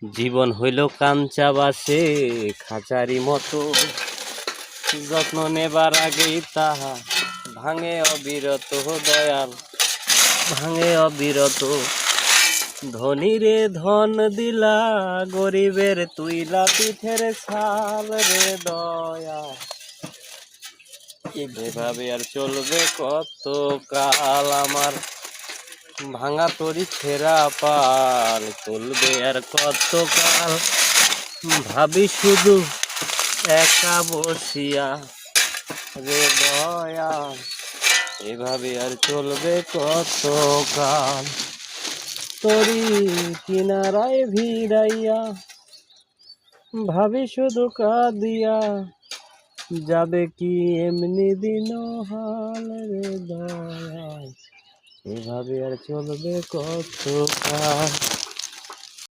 জীবন হইল কাঞ্চা বাসে খাঁচারি মতো, যত্ন নেবার আগেই তাহা ভাঙে অবিরত। দয়াল ভাঙে অবিরত। ধনীরে ধন দিলা, গরিবের তুইলা পিঠের ছাল রে দয়া। এভাবে আর চলবে কত কাল, আমার ভাঙা তরি ছেঁড়া পাল চলবে আর কত কাল। ভাবি শুধু একা বসিয়া রে দয়া, এভাবে আর চলবে কত কাল। তরি কিনারায় ভিড়াইয়া ভাবি শুধু কাঁদিয়া, যাবে কি এমনি দিন হাল রে দয়া, এভাবে আর চলবে কত কাল।